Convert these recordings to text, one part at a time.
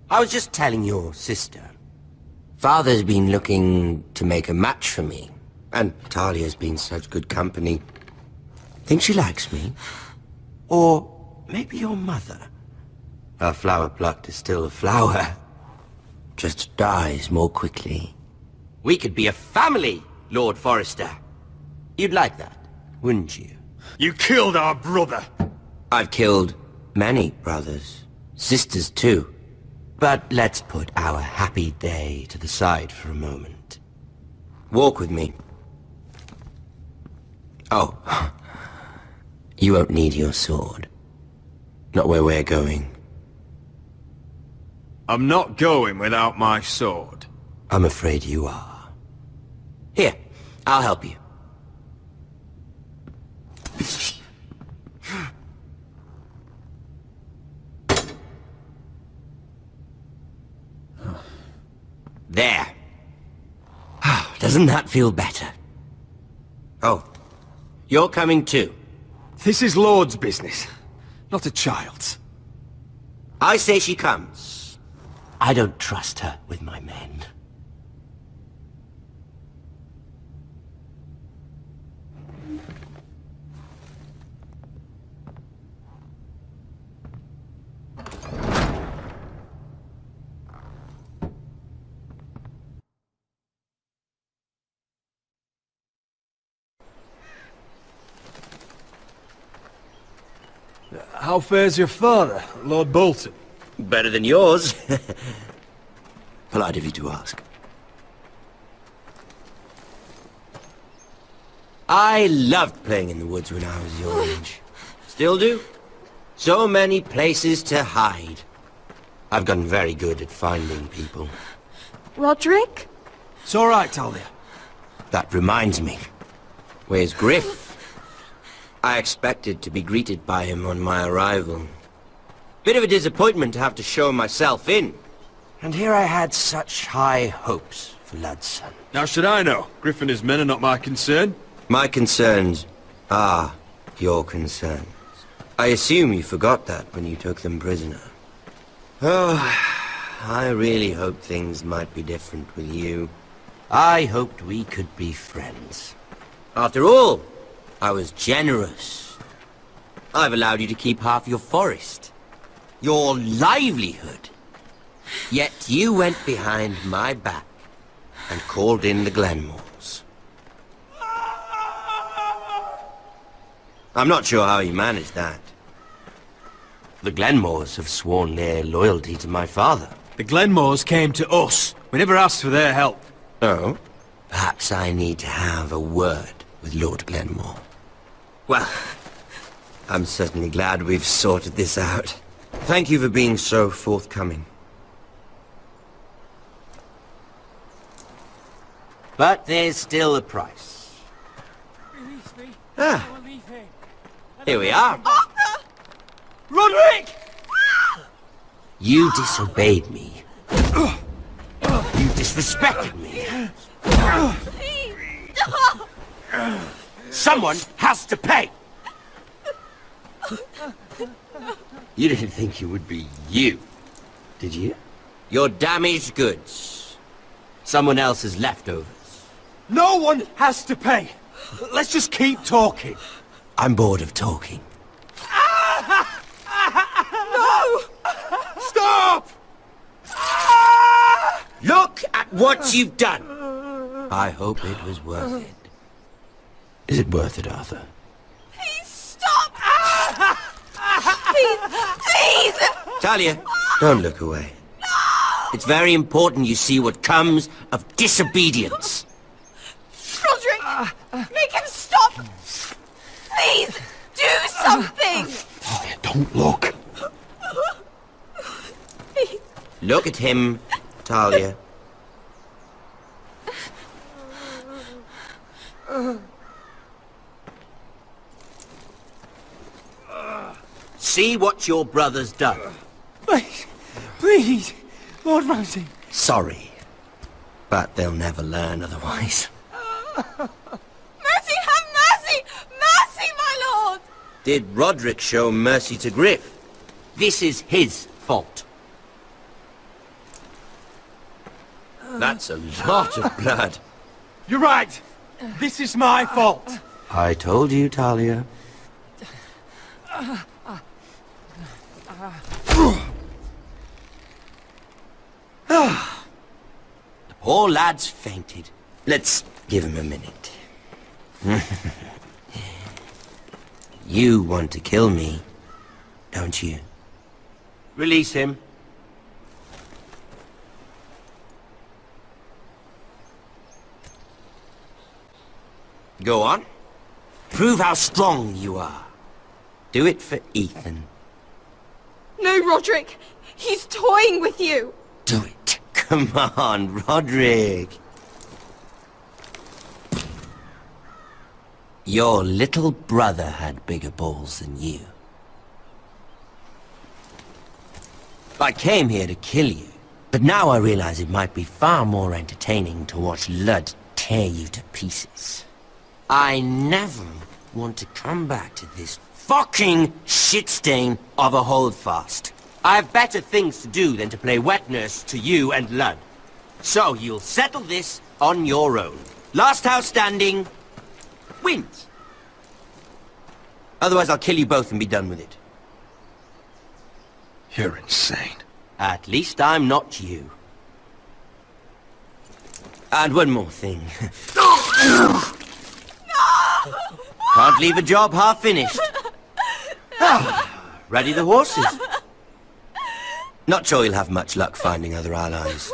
I was just telling your sister. Father's been looking to make a match for me. And Talia's been such good company. Think she likes me? Or maybe your mother? A flower plucked is still a flower. Just dies more quickly. We could be a family, Lord Forrester. You'd like that, wouldn't you? You killed our brother! I've killed many brothers. Sisters too. But let's put our happy day to the side for a moment. Walk with me. Oh. You won't need your sword. Not where we're going. I'm not going without my sword. I'm afraid you are. Here, I'll help you. There. Doesn't that feel better? Oh, you're coming too. This is Lord's business, not a child's. I say she comes. I don't trust her with my men. How fares your father, Lord Bolton? Better than yours. Polite of you to ask. I loved playing in the woods when I was your age. Still do. So many places to hide. I've gotten very good at finding people. Roderick? It's all right, Talia. That reminds me. Where's Griff? I expected to be greeted by him on my arrival. Bit of a disappointment to have to show myself in. And here I had such high hopes for Ludson. Now should I know? Griff and his men are not my concern. My concerns are your concerns. I assume you forgot that when you took them prisoner. Oh, I really hoped things might be different with you. I hoped we could be friends. After all, I was generous. I've allowed you to keep half your forest. Your livelihood. Yet you went behind my back and called in the Glenmores. I'm not sure how you managed that. The Glenmores have sworn their loyalty to my father. The Glenmores came to us. We never asked for their help. Oh? Perhaps I need to have a word with Lord Glenmore. Well, I'm certainly glad we've sorted this out. Thank you for being so forthcoming. But there's still a price. Release me. Ah, I will leave here. here we are. Arthur! Roderick! You disobeyed me. You disrespected me. Someone has to pay! You didn't think it would be you, did you? Your damaged goods. Someone else's leftovers. No one has to pay. Let's just keep talking. I'm bored of talking. No! Stop! Look at what you've done! I hope it was worth it. Is it worth it, Arthur? Please stop! Please! Please! Talia, don't look away. No! It's very important you see what comes of disobedience. Roderick! Make him stop! Please! Do something! Talia, don't look. Please. Look at him, Talia. See what your brother's done. Please, please, Lord Ramsay. Sorry, but they'll never learn otherwise. Mercy, have mercy! Mercy, my lord! Did Roderick show mercy to Griff? This is his fault. That's a lot of blood. You're right. This is my fault. I told you, Talia. The poor lad's fainted. Let's give him a minute. You want to kill me, don't you? Release him. Go on. Prove how strong you are. Do it for Ethan. No, Roderick. He's toying with you. Do it. Come on, Roderick. Your little brother had bigger balls than you. I came here to kill you, but now I realize it might be far more entertaining to watch Lud tear you to pieces. I never want to come back to this fucking shit stain of a holdfast. I have better things to do than to play wet nurse to you and Lud. So you'll settle this on your own. Last house standing wins. Otherwise I'll kill you both and be done with it. You're insane. At least I'm not you. And one more thing. Can't leave a job half finished. Ready the horses. Not sure you'll have much luck finding other allies.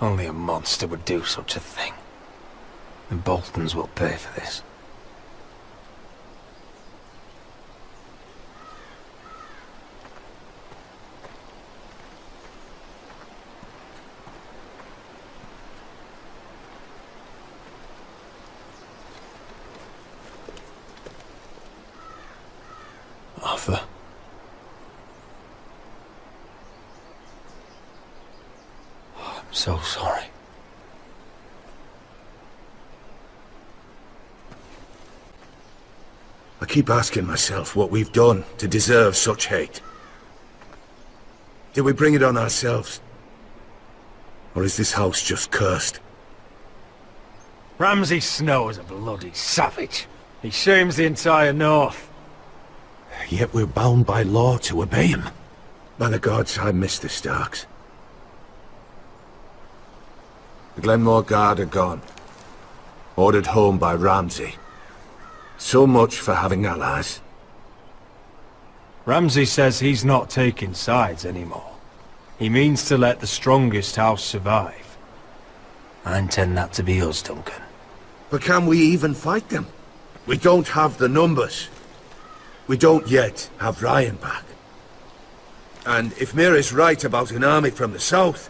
Only a monster would do such a thing. The Boltons will pay for this. Arthur. I'm so sorry. I keep asking myself what we've done to deserve such hate. Did we bring it on ourselves? Or is this house just cursed? Ramsay Snow is a bloody savage. He shames the entire North. Yet we're bound by law to obey him. By the gods, I miss the Starks. The Glenmore Guard are gone. Ordered home by Ramsay. So much for having allies. Ramsay says he's not taking sides anymore. He means to let the strongest house survive. I intend that to be us, Duncan. But can we even fight them? We don't have the numbers. We don't yet have Ryan back. And if Mira's right about an army from the south...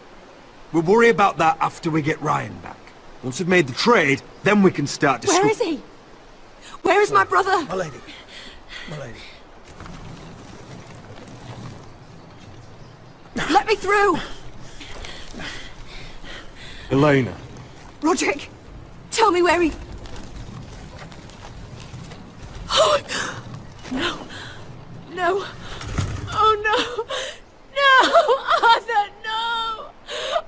We'll worry about that after we get Ryan back. Once we've made the trade, then we can start Where is he? Where is my brother? My lady. My lady. Let me through! Elena. Roderick, tell me where he... Oh, no. No. Oh, no. No! Arthur, no!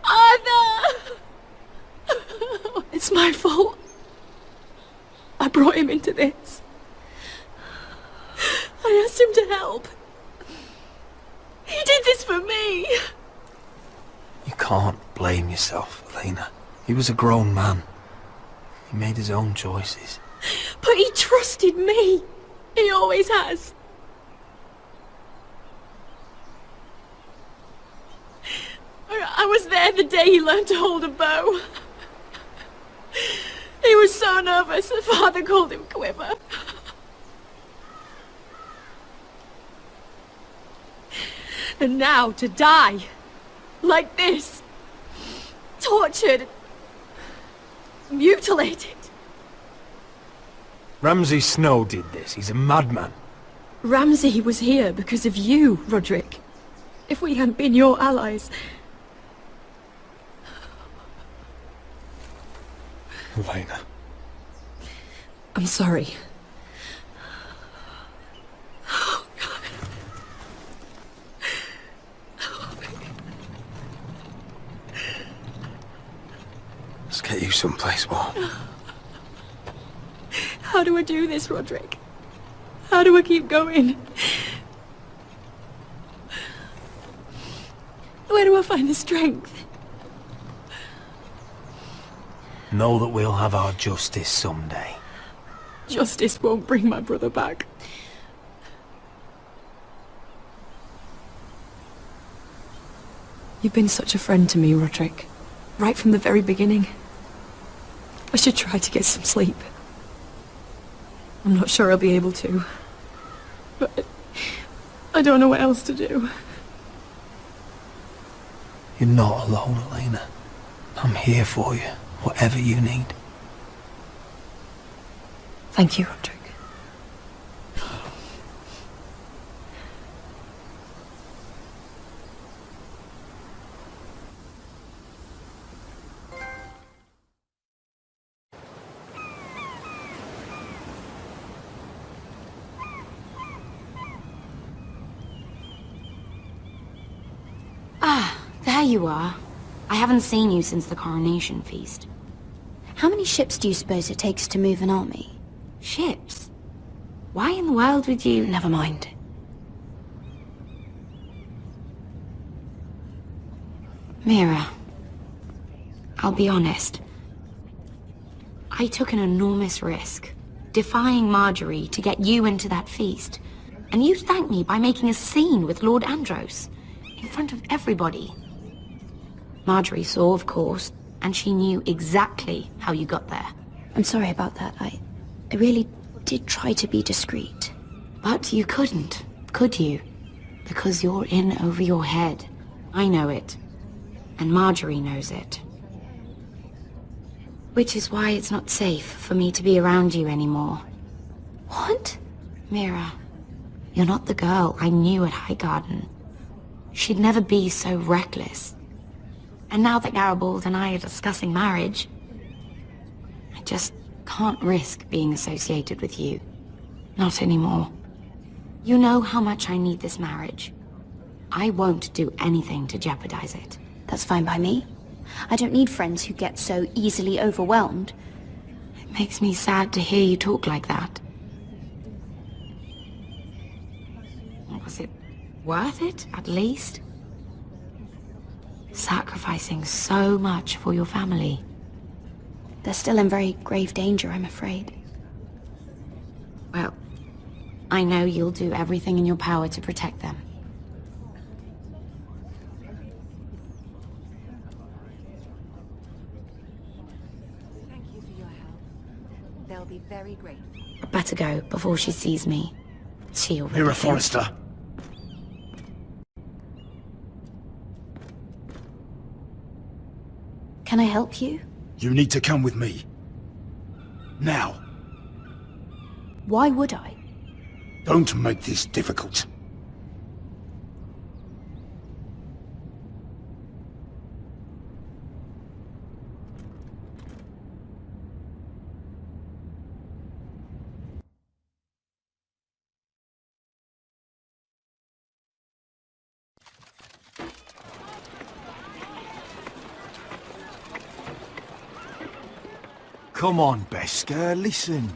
Arthur! It's my him into this. I asked him to help. He did this for me. You can't blame yourself, Elena. He was a grown man. He made his own choices. But he trusted me. He always has. I was there the day he learned to hold a bow. He was so nervous, the father called him Quiver. And now to die, like this, tortured, mutilated. Ramsay Snow did this. He's a madman. Ramsay was here because of you, Roderick. If we hadn't been your allies... Elena. I'm sorry. Let's get you someplace warm. How do I do this, Roderick? How do I keep going? Where do I find the strength? Know that we'll have our justice someday. Justice won't bring my brother back. You've been such a friend to me, Roderick. Right from the very beginning. I should try to get some sleep. I'm not sure I'll be able to. But I don't know what else to do. You're not alone, Elena. I'm here for you, whatever you need. Thank you, Roderick. There you are. I haven't seen you since the coronation feast. How many ships do you suppose it takes to move an army? Ships? Why in the world would you... Never mind. Mira, I'll be honest. I took an enormous risk, defying Marjorie to get you into that feast. And you thanked me by making a scene with Lord Andros, in front of everybody. Marjorie saw, of course, and she knew exactly how you got there. I'm sorry about that. I really did try to be discreet. But you couldn't, could you? Because you're in over your head. I know it. And Marjorie knows it. Which is why it's not safe for me to be around you anymore. What? Mira, you're not the girl I knew at Highgarden. She'd never be so reckless. And now that Garibald and I are discussing marriage, I just can't risk being associated with you. Not anymore. You know how much I need this marriage. I won't do anything to jeopardize it. That's fine by me. I don't need friends who get so easily overwhelmed. It makes me sad to hear you talk like that. Was it worth it, at least? Sacrificing so much for your family. They're still in very grave danger, I'm afraid. Well, I know you'll do everything in your power to protect them. Thank you for your help. They'll be very grateful. I'd better go before she sees me. She already Mira thinks- Forrester. Can I help you? You need to come with me. Now. Why would I? Don't make this difficult. Come on, Beskar, listen.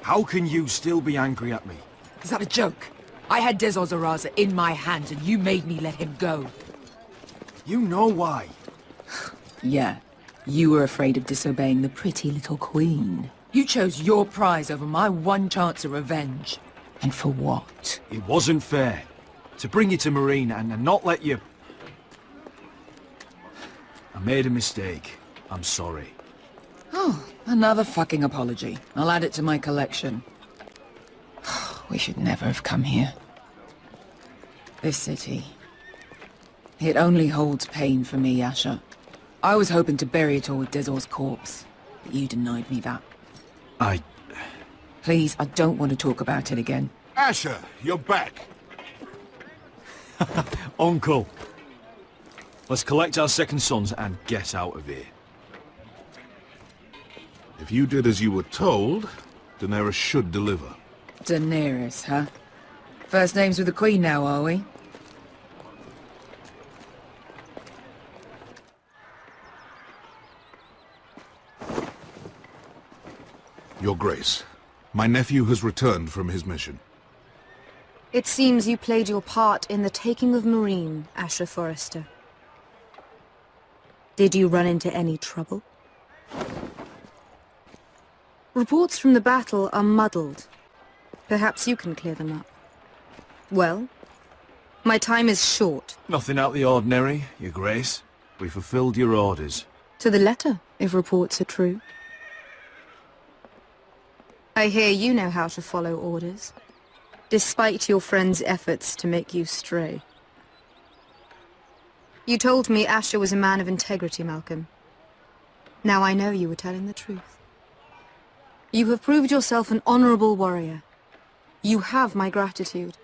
How can you still be angry at me? Is that a joke? I had Des Ozaraza in my hands and you made me let him go. You know why. Yeah, you were afraid of disobeying the pretty little queen. You chose your prize over my one chance of revenge. And for what? It wasn't fair. To bring you to Marine and not let you... I made a mistake. I'm sorry. Oh, another fucking apology. I'll add it to my collection. We should never have come here. This city. It only holds pain for me, Asher. I was hoping to bury it all with Dezor's corpse, but you denied me that. Please, I don't want to talk about it again. Asher, you're back. Uncle. Let's collect our second sons and get out of here. If you did as you were told, Daenerys should deliver. Daenerys, huh? First names with the Queen now, are we? Your Grace, my nephew has returned from his mission. It seems you played your part in the taking of Marine, Asher Forrester. Did you run into any trouble? Reports from the battle are muddled. Perhaps you can clear them up. Well, my time is short. Nothing out of the ordinary, Your Grace. We fulfilled your orders. To the letter, if reports are true. I hear you know how to follow orders, despite your friend's efforts to make you stray. You told me Asher was a man of integrity, Malcolm. Now I know you were telling the truth. You have proved yourself an honorable warrior. You have my gratitude.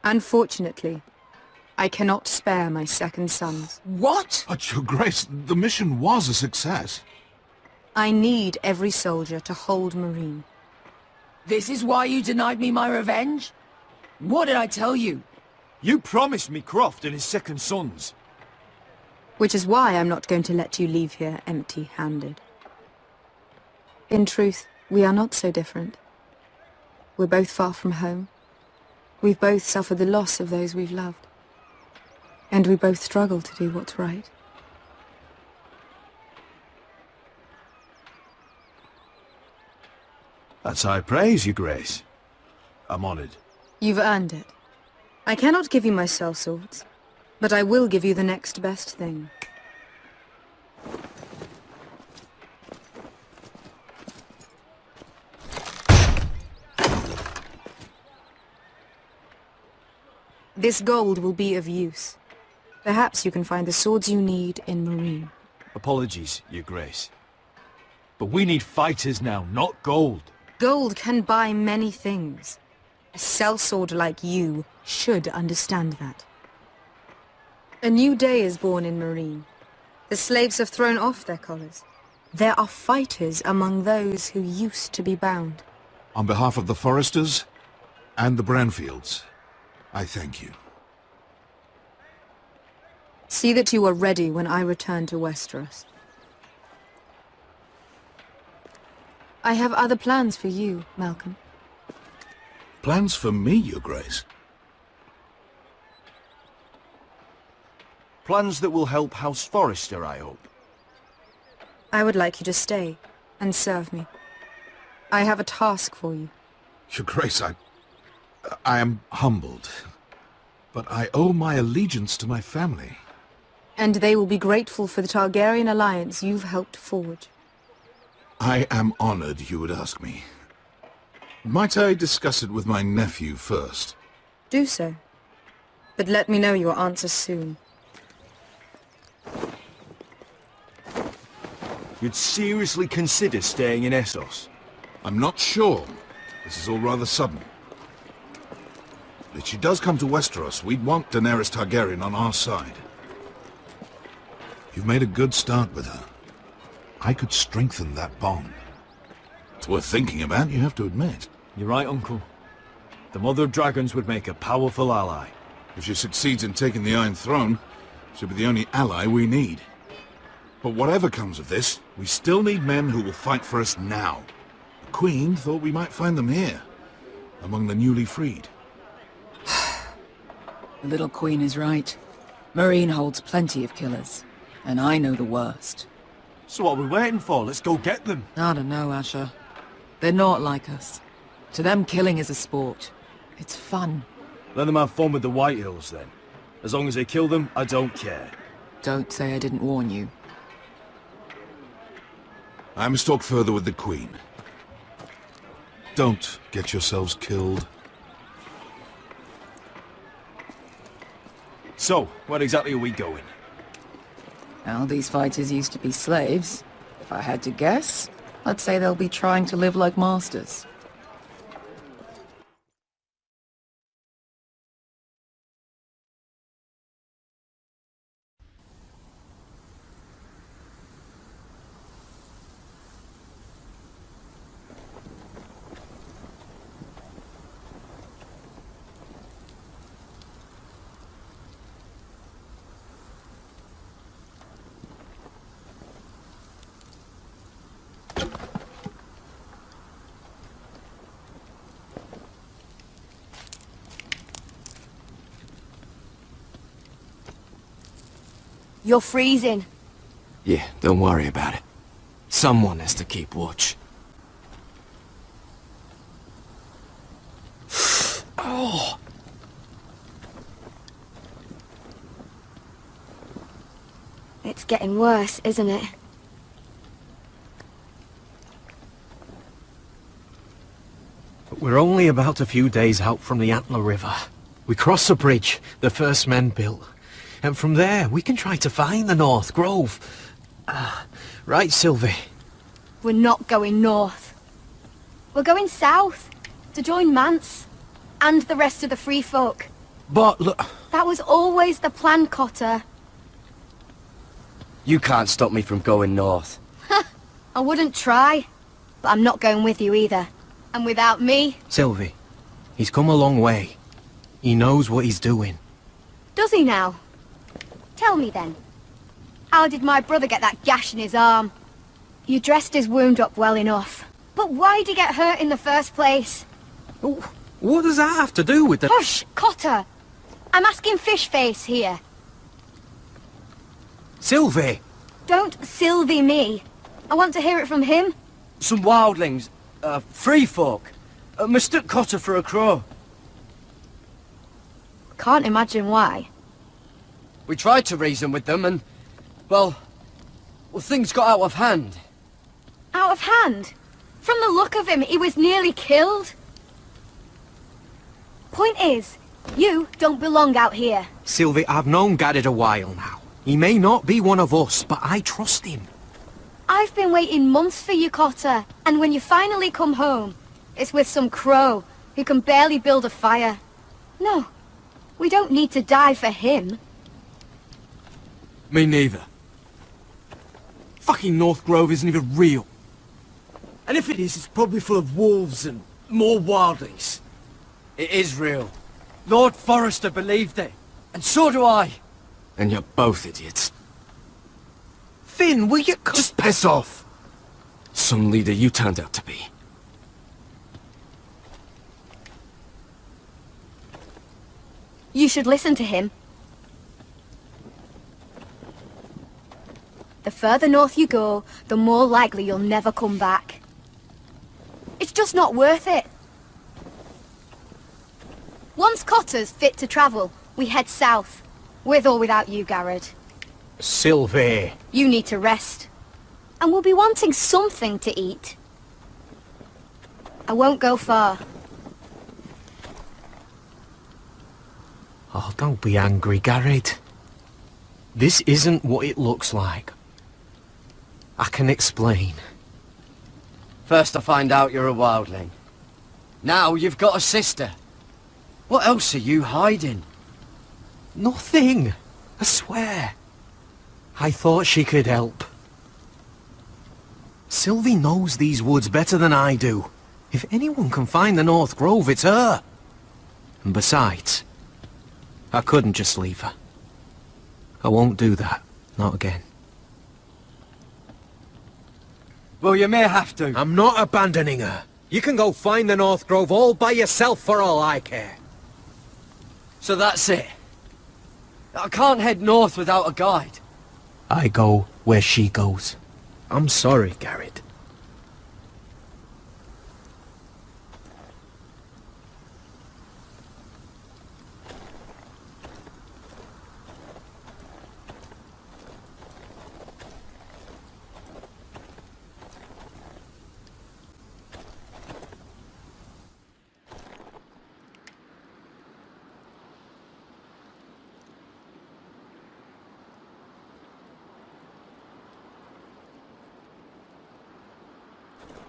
Unfortunately, I cannot spare my second sons. What? But Your Grace, the mission was a success. I need every soldier to hold Marine. This is why you denied me my revenge? What did I tell you? You promised me Croft and his second sons. Which is why I'm not going to let you leave here empty-handed. In truth, we are not so different. We're both far from home. We've both suffered the loss of those we've loved. And we both struggle to do what's right. That's high praise, Your Grace. I'm honored. You've earned it. I cannot give you my sellswords, but I will give you the next best thing. This gold will be of use. Perhaps you can find the swords you need in Marine. Apologies, Your Grace. But we need fighters now, not gold. Gold can buy many things. A sellsword like you should understand that. A new day is born in Marine. The slaves have thrown off their collars. There are fighters among those who used to be bound. On behalf of the Forresters and the Branfields, I thank you. See that you are ready when I return to Westeros. I have other plans for you, Malcolm. Plans for me, Your Grace? Plans that will help House Forrester, I hope. I would like you to stay and serve me. I have a task for you. Your Grace, I am humbled, but I owe my allegiance to my family. And they will be grateful for the Targaryen alliance you've helped forge. I am honored you would ask me. Might I discuss it with my nephew first? Do so. But let me know your answer soon. You'd seriously consider staying in Essos? I'm not sure. This is all rather sudden. If she does come to Westeros, we'd want Daenerys Targaryen on our side. You've made a good start with her. I could strengthen that bond. It's worth thinking about, you have to admit. You're right, Uncle. The Mother of Dragons would make a powerful ally. If she succeeds in taking the Iron Throne, she'll be the only ally we need. But whatever comes of this, we still need men who will fight for us now. The Queen thought we might find them here, among the newly freed. The little Queen is right. Marine holds plenty of killers, and I know the worst. So what are we waiting for? Let's go get them. I don't know, Asher. They're not like us. To them, killing is a sport. It's fun. Let them have fun with the White Hills, then. As long as they kill them, I don't care. Don't say I didn't warn you. I must talk further with the Queen. Don't get yourselves killed. So, where exactly are we going? Well, these fighters used to be slaves. If I had to guess, I'd say they'll be trying to live like masters. You're freezing. Yeah, don't worry about it. Someone has to keep watch. Oh! It's getting worse, isn't it? We're only about a few days out from the Antler River. We cross a bridge the first men built. And from there, we can try to find the North Grove. Right, Sylvie? We're not going north. We're going south, to join Mance, and the rest of the free folk. But look... That was always the plan, Cotter. You can't stop me from going north. I wouldn't try, but I'm not going with you either. And without me... Sylvie, he's come a long way. He knows what he's doing. Does he now? Tell me then. How did my brother get that gash in his arm? You dressed his wound up well enough. But why'd he get hurt in the first place? What does that have to do with the... Hush, Cotter! I'm asking Fishface here. Sylvie! Don't Sylvie me. I want to hear it from him. Some wildlings, free folk, mistook Cotter for a crow. Can't imagine why. We tried to reason with them and, well, things got out of hand. Out of hand? From the look of him, he was nearly killed. Point is, you don't belong out here. Sylvie, I've known Garrett a while now. He may not be one of us, but I trust him. I've been waiting months for you, Cotter, and when you finally come home, it's with some crow who can barely build a fire. No, we don't need to die for him. Me neither. Fucking North Grove isn't even real. And if it is, it's probably full of wolves and more wildlings. It is real. Lord Forrester believed it, and so do I. And you're both idiots. Finn, will you... Just piss off! Some leader you turned out to be. You should listen to him. The further north you go, the more likely you'll never come back. It's just not worth it. Once Cotter's fit to travel, we head south. With or without you, Garrett. Sylvie. You need to rest. And we'll be wanting something to eat. I won't go far. Oh, don't be angry, Garrett. This isn't what it looks like. I can explain. First I find out you're a wildling. Now you've got a sister. What else are you hiding? Nothing. I swear. I thought she could help. Sylvie knows these woods better than I do. If anyone can find the North Grove, it's her. And besides, I couldn't just leave her. I won't do that. Not again. Well, you may have to. I'm not abandoning her. You can go find the North Grove all by yourself for all I care. So that's it. I can't head north without a guide. I go where she goes. I'm sorry, Garrett.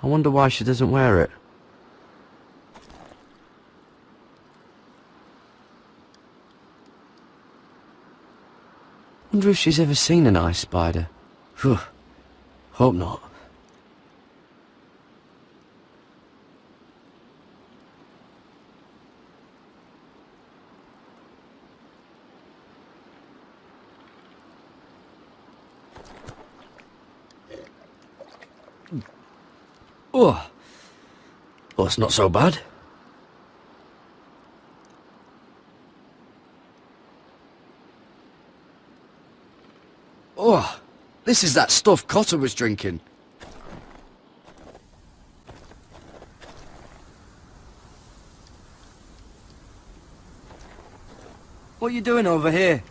I wonder why she doesn't wear it. Wonder if she's ever seen an ice spider. Phew. Hope not. Oh, well, it's not so bad. Oh, this is that stuff Cotter was drinking. What are you doing over here?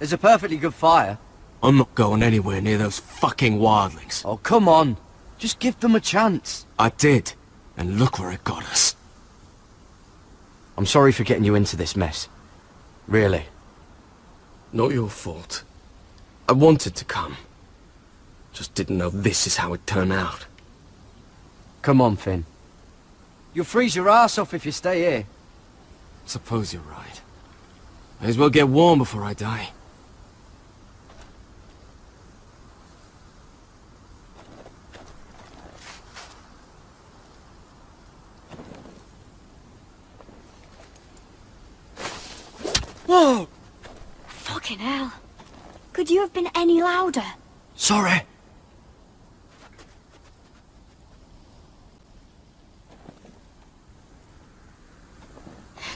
There's a perfectly good fire. I'm not going anywhere near those fucking wildlings. Oh, come on. Just give them a chance. I did, and look where it got us. I'm sorry for getting you into this mess. Really. Not your fault. I wanted to come. Just didn't know this is how it turned out. Come on, Finn. You'll freeze your ass off if you stay here. Suppose you're right. May as well get warm before I die. Whoa! Fucking hell. Could you have been any louder? Sorry.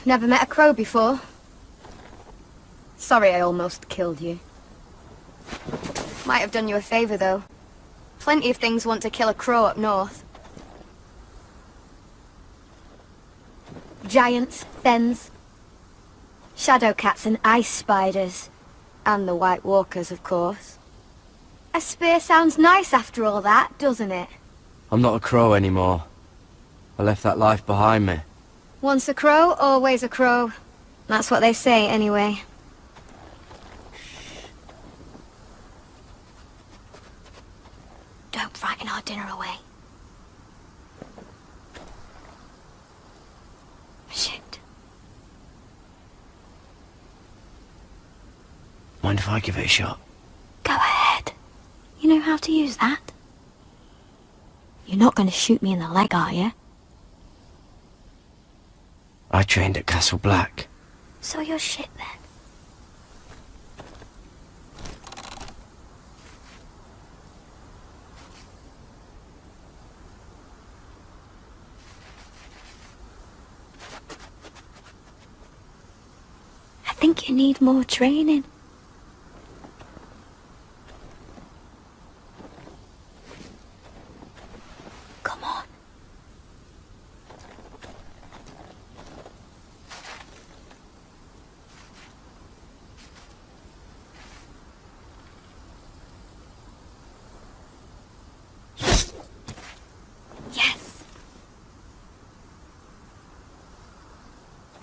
Never met a crow before. Sorry I almost killed you. Might have done you a favour though. Plenty of things want to kill a crow up north. Giants, thens, shadow cats and ice spiders. And the White Walkers, of course. A spear sounds nice after all that, doesn't it? I'm not a crow anymore. I left that life behind me. Once a crow, always a crow. That's what they say, anyway. Don't frighten our dinner away. Shit. Mind if I give it a shot? Go ahead. You know how to use that? You're not going to shoot me in the leg, are you? I trained at Castle Black. So you're shit then. I think you need more training. Come on. Yes.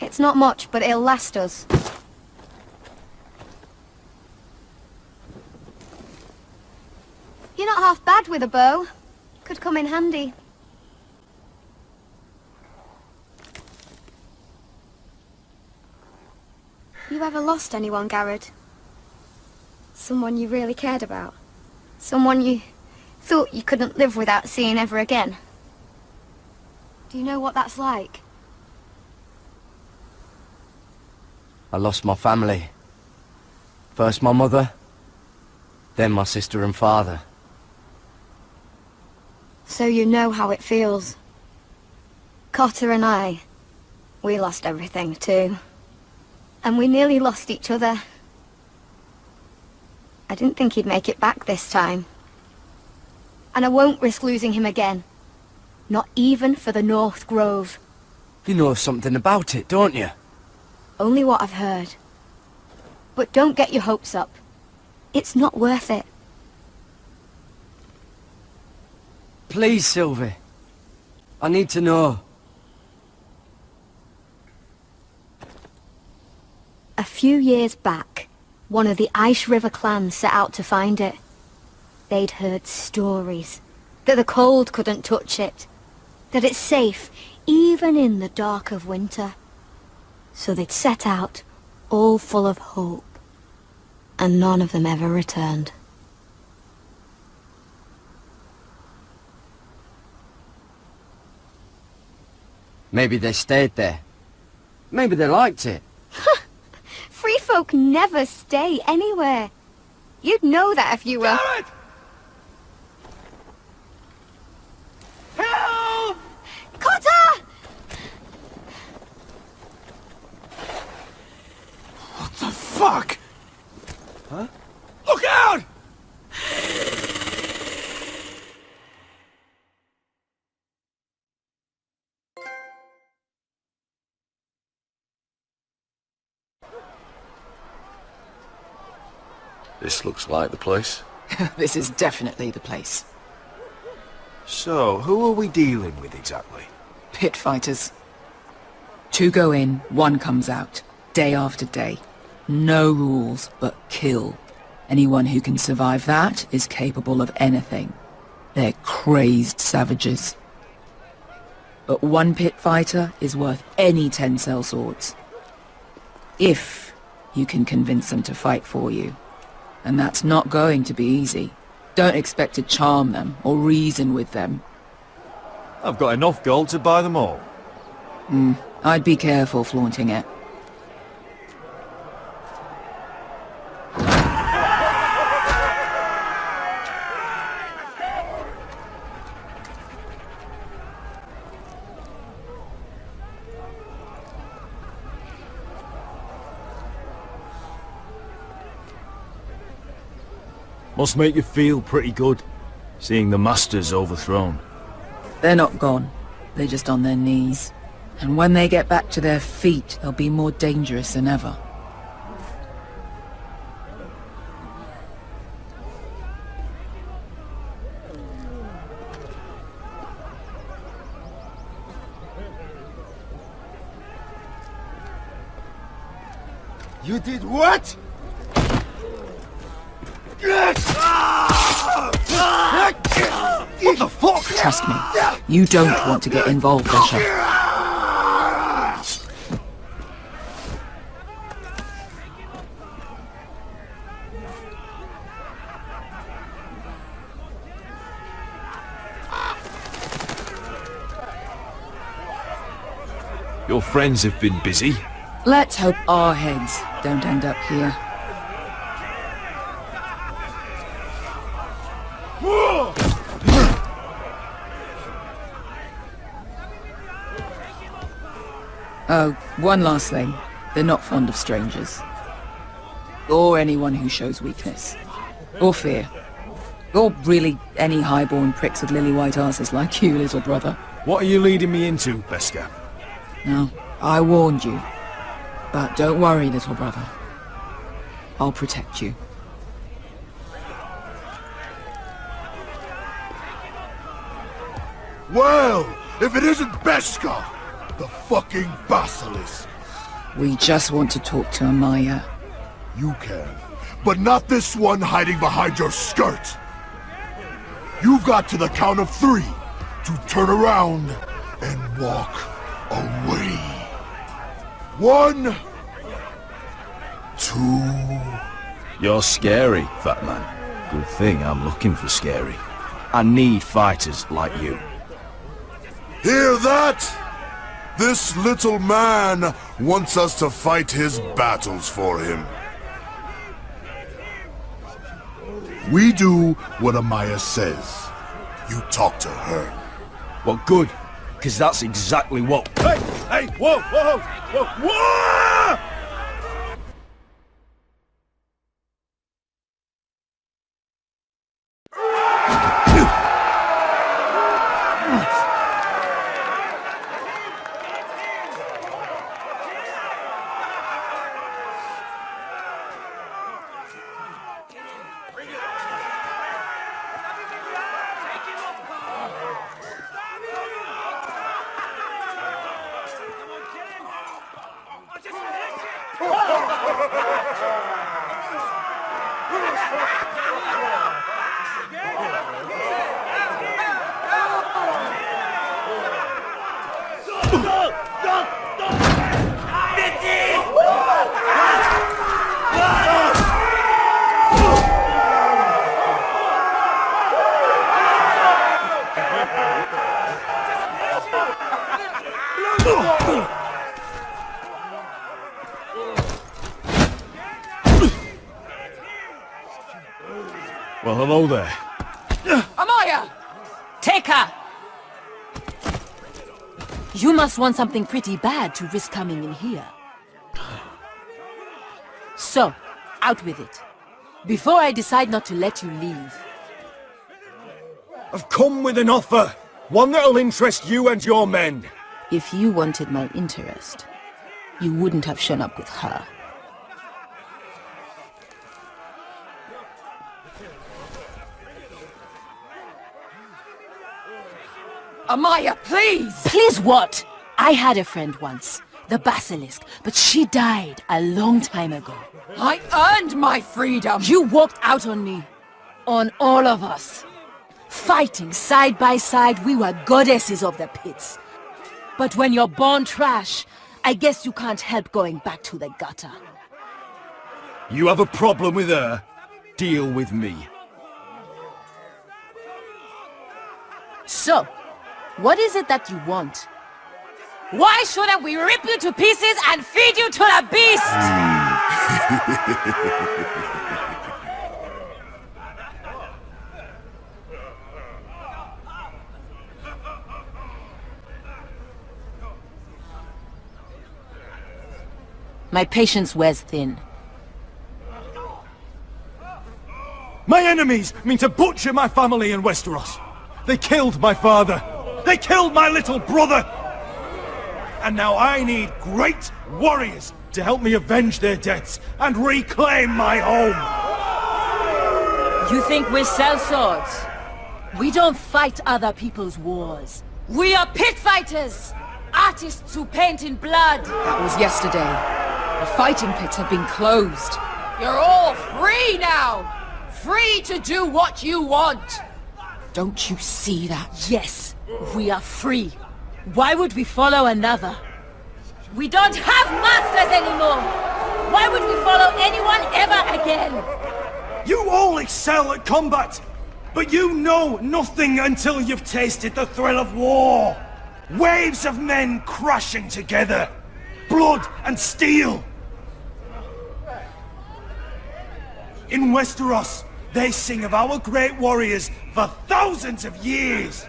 It's not much, but it'll last us. You're not half bad with a bow. Could come in handy. You ever lost anyone, Garrett? Someone you really cared about? Someone you thought you couldn't live without seeing ever again? Do you know what that's like? I lost my family. First my mother, then my sister and father. So you know how it feels. Cotter and I, we lost everything too. And we nearly lost each other. I didn't think he'd make it back this time. And I won't risk losing him again. Not even for the North Grove. You know something about it, don't you? Only what I've heard. But don't get your hopes up. It's not worth it. Please, Sylvie. I need to know. A few years back, one of the Ice River clans set out to find it. They'd heard stories that the cold couldn't touch it, that it's safe even in the dark of winter. So they'd set out, all full of hope, and none of them ever returned. Maybe they stayed there. Maybe they liked it. Free folk never stay anywhere. You'd know that if you were... Garrett! Help! Cotter! What the fuck? Huh? Look out! This looks like the place. This is definitely the place. So, who are we dealing with exactly? Pit fighters. 2 go in, 1 comes out. Day after day. No rules, but kill. Anyone who can survive that is capable of anything. They're crazed savages. But 1 pit fighter is worth any 10 sellswords. If you can convince them to fight for you. And that's not going to be easy. Don't expect to charm them or reason with them. I've got enough gold to buy them all. I'd be careful flaunting it. Must make you feel pretty good, seeing the Masters overthrown. They're not gone. They're just on their knees. And when they get back to their feet, they'll be more dangerous than ever. You did what? What the fuck? Trust me, you don't want to get involved, Bishop. Your friends have been busy. Let's hope our heads don't end up here. Oh, one last thing. They're not fond of strangers. Or anyone who shows weakness. Or fear. Or really any highborn pricks with lily-white asses like you, little brother. What are you leading me into, Beskar? No, I warned you. But don't worry, little brother. I'll protect you. Well, if it isn't Beskar, the fucking basilisk. We just want to talk to Amaya. You can, but not this one hiding behind your skirt. You've got to the count of 3 to turn around and walk away. 1, 2... You're scary, fat man. Good thing I'm looking for scary. I need fighters like you. Hear that? This little man wants us to fight his battles for him. We do what Amaya says. you talk to her. Well, good, because that's exactly what... Hey, whoa, whoa, whoa, whoa! Well, hello there. Amaya! Take her! You must want something pretty bad to risk coming in here. So, out with it. Before I decide not to let you leave. I've come with an offer. One that'll interest you and your men. If you wanted my interest, you wouldn't have shown up with her. Amaya, please! Please what? I had a friend once, the Basilisk, but she died a long time ago. I earned my freedom! You walked out on me. On all of us. Fighting side by side, we were goddesses of the pits. But when you're born trash, I guess you can't help going back to the gutter. You have a problem with her? Deal with me. So, what is it that you want? Why shouldn't we rip you to pieces and feed you to the beast? My patience wears thin. My enemies mean to butcher my family in Westeros. They killed my father. They killed my little brother. And now I need great warriors to help me avenge their deaths and reclaim my home. You think we sell swords? We don't fight other people's wars. We are pit fighters! Artists who paint in blood! That was yesterday. The fighting pits have been closed. You're all free now! Free to do what you want! Don't you see that? Yes, we are free. Why would we follow another? We don't have masters anymore! Why would we follow anyone ever again? You all excel at combat, but you know nothing until you've tasted the thrill of war. Waves of men crashing together. Blood and steel. In Westeros, they sing of our great warriors for thousands of years.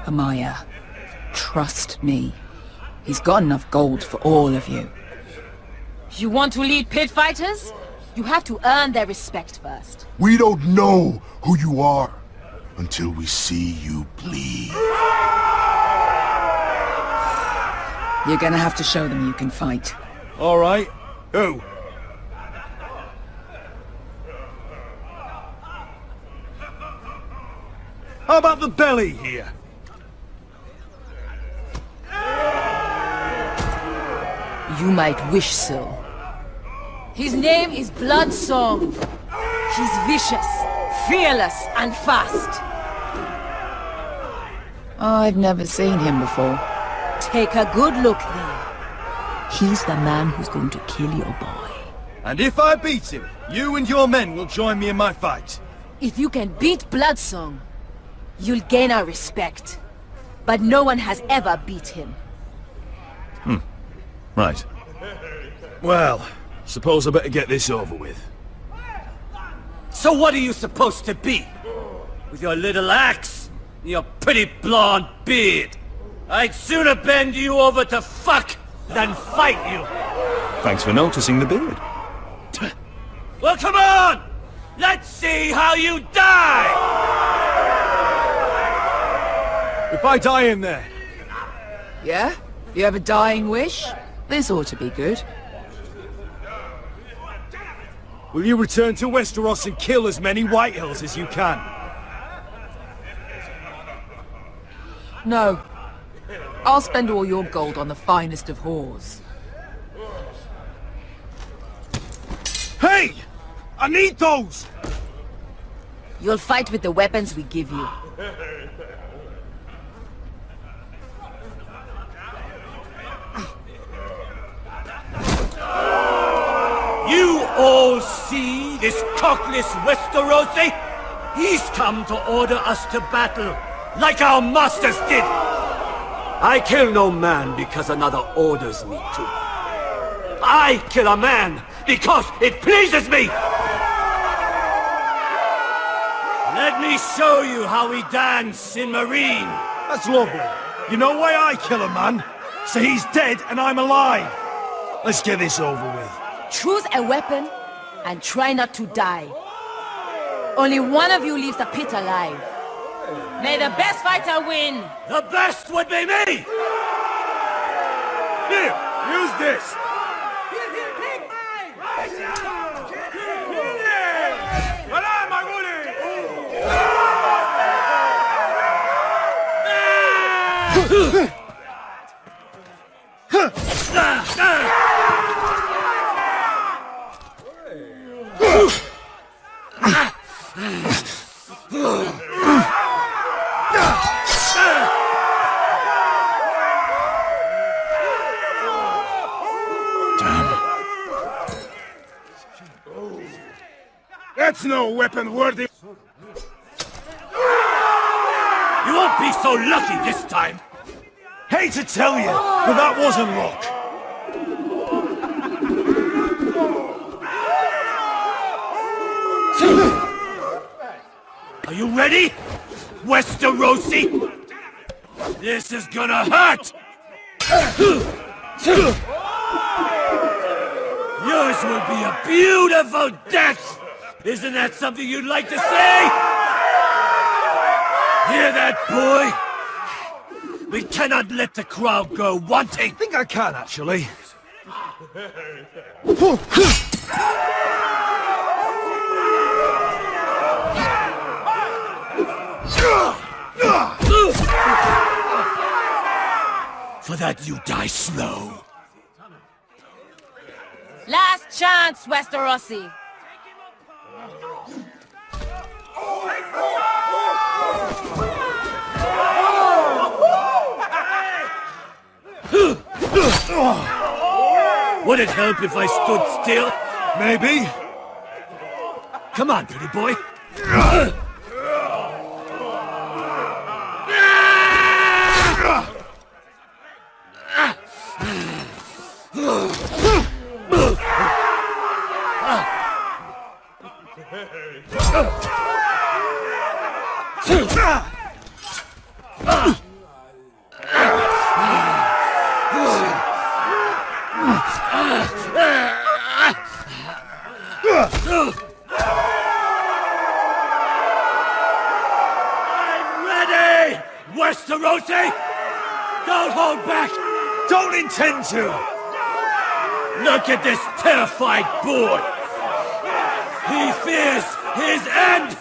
Amaya, trust me. He's got enough gold for all of you. You want to lead pit fighters? You have to earn their respect first. We don't know who you are until we see you bleed. You're gonna have to show them you can fight. All right. Who? How about the belly here? You might wish so. His name is Bloodsong. He's vicious, fearless, and fast. I've never seen him before. Take a good look there. He's the man who's going to kill your boy. And if I beat him, you and your men will join me in my fight. If you can beat Bloodsong, you'll gain our respect. But no one has ever beat him. Right. Well, suppose I better get this over with. So what are you supposed to be? with your little axe and your pretty blonde beard. I'd sooner bend you over to fuck than fight you. Thanks for noticing the beard. Well, come on! Let's see how you die! If I die in there... Yeah? You have a dying wish? This ought to be good. Will you return to Westeros and kill as many Whitehills as you can? No. I'll spend all your gold on the finest of whores. Hey! I need those! You'll fight with the weapons we give you. You all see this cockless Westerosi? He's come to order us to battle, like our masters did. I kill no man because another orders me to. I kill a man because it pleases me! Let me show you how we dance in Marine. That's lovely. You know why I kill a man? So he's dead and I'm alive. Let's get this over with. Choose a weapon and try not to die. Only one of you leaves the pit alive. May the best fighter win! The best would be me! Here, use this. That's no weapon worthy. You won't be so lucky this time. Hate to tell you, but that wasn't luck. Are you ready, Westerosi? This is gonna hurt! Yours will be a beautiful death! Isn't that something you'd like to say? Hear that, boy? We cannot let the crowd go wanting! I think I can, actually. For that you die slow. Last chance, Westerosi. Would it help if I stood still? Maybe. Come on, pretty boy. I'm ready, Westerosi! Don't hold back! Don't intend to! Look at this terrified boy! He fears his end!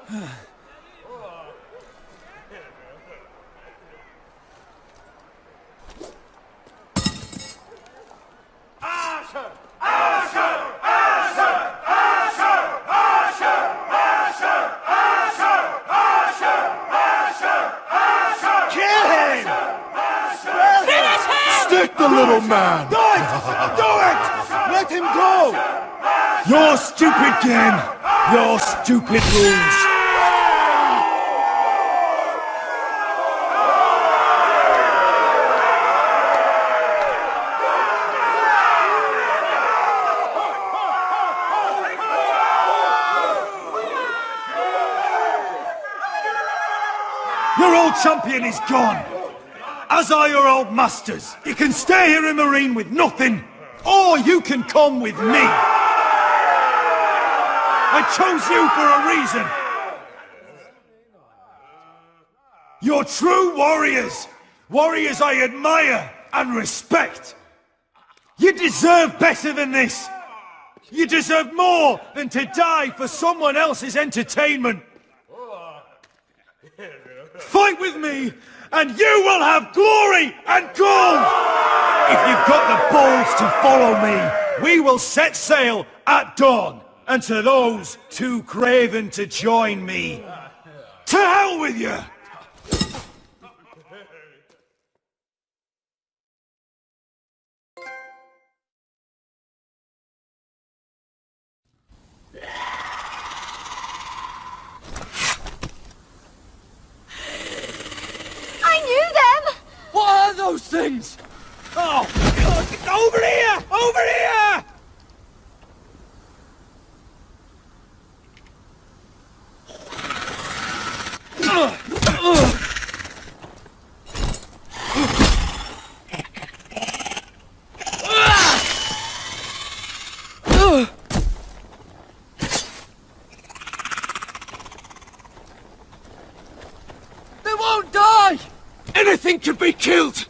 Stick the little man! Do it! Do it! Let him go! Your stupid game! Your stupid rules! Your old champion is gone! As are your old masters. You can stay here in Marine with nothing, or you can come with me. I chose you for a reason. You're true warriors. Warriors I admire and respect. You deserve better than this. You deserve more than to die for someone else's entertainment. Fight with me, and you will have glory and gold! If you've got the balls to follow me, we will set sail at dawn. And to those too craven to join me, to hell with you! What are those things? Oh, God, over here! Over here! They won't die! Anything can be killed!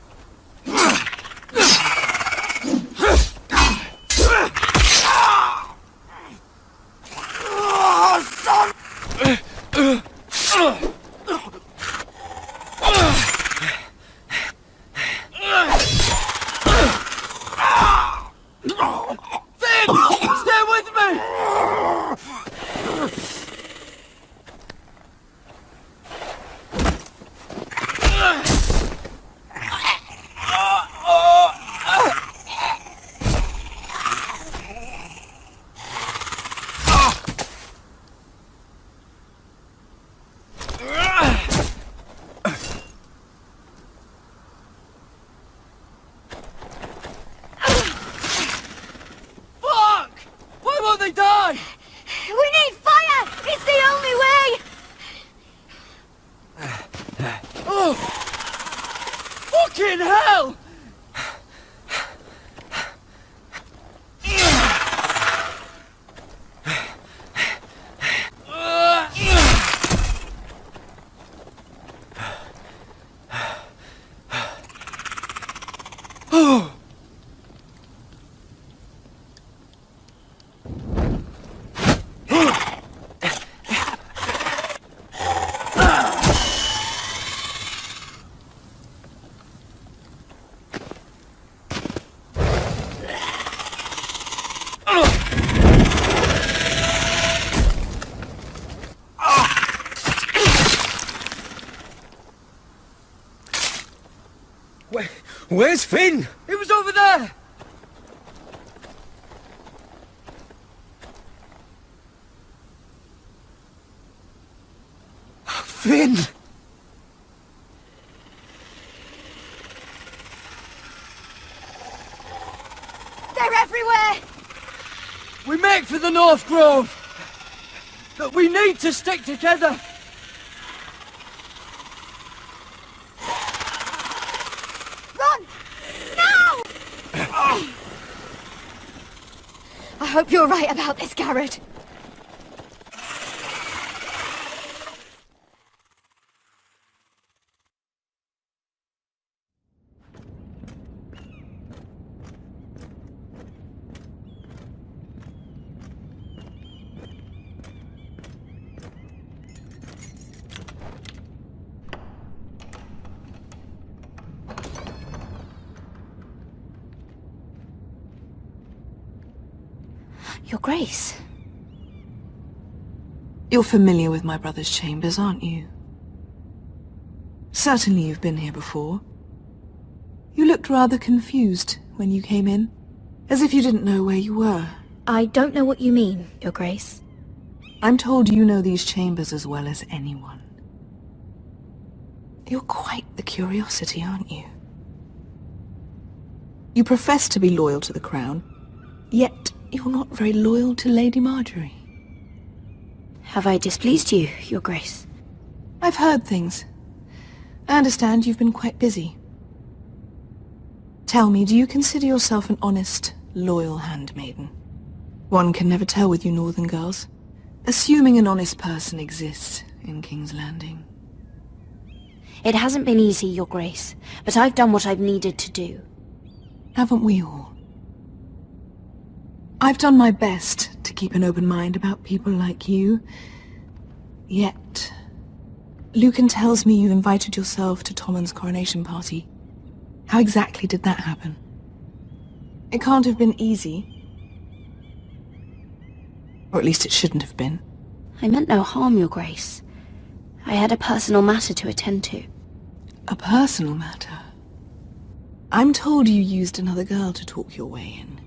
Stay with me! Fucking hell! Where's Finn? He was over there! Finn! They're everywhere! We make for the North Grove! But we need to stick together! Run! Now! I hope you're right about this, Garrett. Your Grace. You're familiar with my brother's chambers, aren't you? Certainly you've been here before. You looked rather confused when you came in, as if you didn't know where you were. I don't know what you mean, Your Grace. I'm told you know these chambers as well as anyone. You're quite the curiosity, aren't you? You profess to be loyal to the crown, yet you're not very loyal to Lady Marjorie. Have I displeased you, Your Grace? I've heard things. I understand you've been quite busy. Tell me, do you consider yourself an honest, loyal handmaiden? One can never tell with you northern girls. Assuming an honest person exists in King's Landing. It hasn't been easy, Your Grace, but I've done what I've needed to do. Haven't we all? I've done my best to keep an open mind about people like you. Yet, Lucan tells me you invited yourself to Tommen's coronation party. How exactly did that happen? It can't have been easy. Or at least it shouldn't have been. I meant no harm, Your Grace. I had a personal matter to attend to. A personal matter? I'm told you used another girl to talk your way in.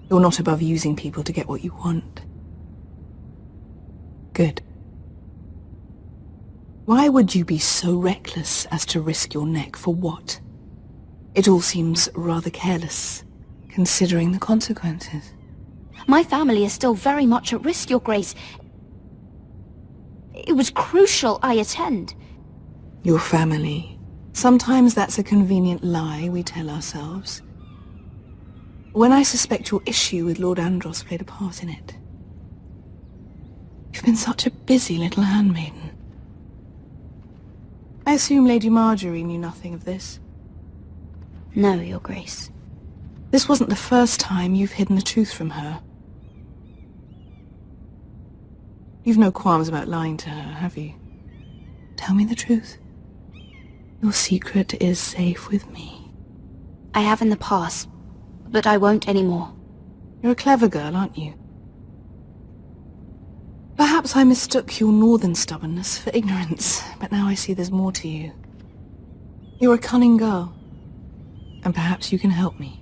You're not above using people to get what you want. Good. Why would you be so reckless as to risk your neck for what? It all seems rather careless, considering the consequences. My family is still very much at risk, Your Grace. It was crucial I attend. Your family. Sometimes that's a convenient lie we tell ourselves. When I suspect your issue with Lord Andros played a part in it. You've been such a busy little handmaiden. I assume Lady Marjorie knew nothing of this. No, Your Grace. This wasn't the first time you've hidden the truth from her. You've no qualms about lying to her, have you? Tell me the truth. Your secret is safe with me. I have in the past, but I won't anymore. You're a clever girl, aren't you? Perhaps I mistook your northern stubbornness for ignorance, but now I see there's more to you. You're a cunning girl, and perhaps you can help me.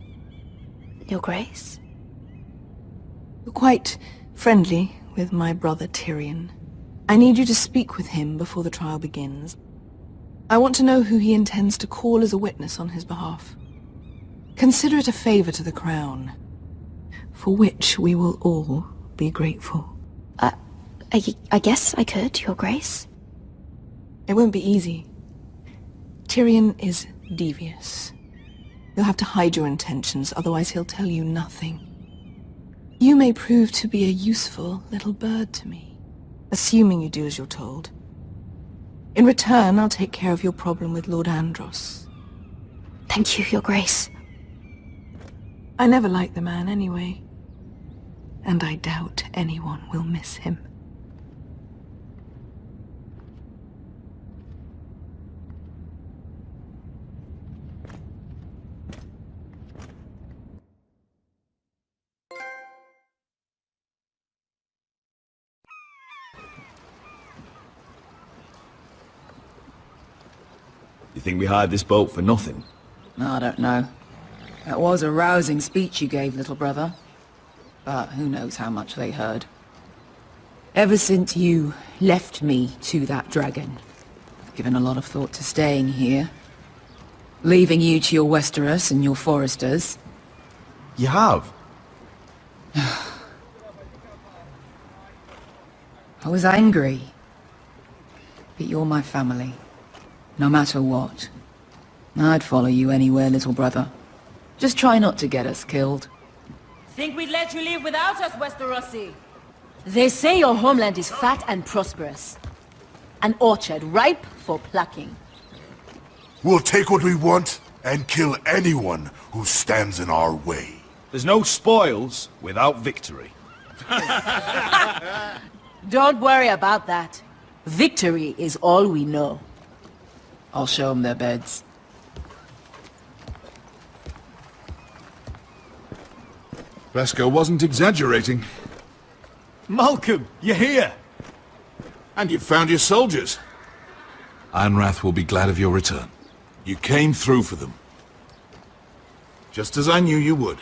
Your Grace? You're quite friendly with my brother Tyrion. I need you to speak with him before the trial begins. I want to know who he intends to call as a witness on his behalf. Consider it a favor to the crown, for which we will all be grateful. I guess I could, Your Grace. It won't be easy. Tyrion is devious. You'll have to hide your intentions, otherwise he'll tell you nothing. You may prove to be a useful little bird to me, assuming you do as you're told. In return, I'll take care of your problem with Lord Andros. Thank you, Your Grace. I never liked the man anyway, and I doubt anyone will miss him. You think we hired this boat for nothing? I don't know. That was a rousing speech you gave, little brother. But who knows how much they heard. Ever since you left me to that dragon, I've given a lot of thought to staying here. Leaving you to your Westeros and your foresters. You have? I was angry. But you're my family. No matter what. I'd follow you anywhere, little brother. Just try not to get us killed. Think we'd let you leave without us, Westerosi? They say your homeland is fat and prosperous. An orchard ripe for plucking. We'll take what we want and kill anyone who stands in our way. There's no spoils without victory. Don't worry about that. Victory is all we know. I'll show them their beds. Vesco wasn't exaggerating. Malcolm, you're here! And you've found your soldiers. Ironrath will be glad of your return. You came through for them. Just as I knew you would.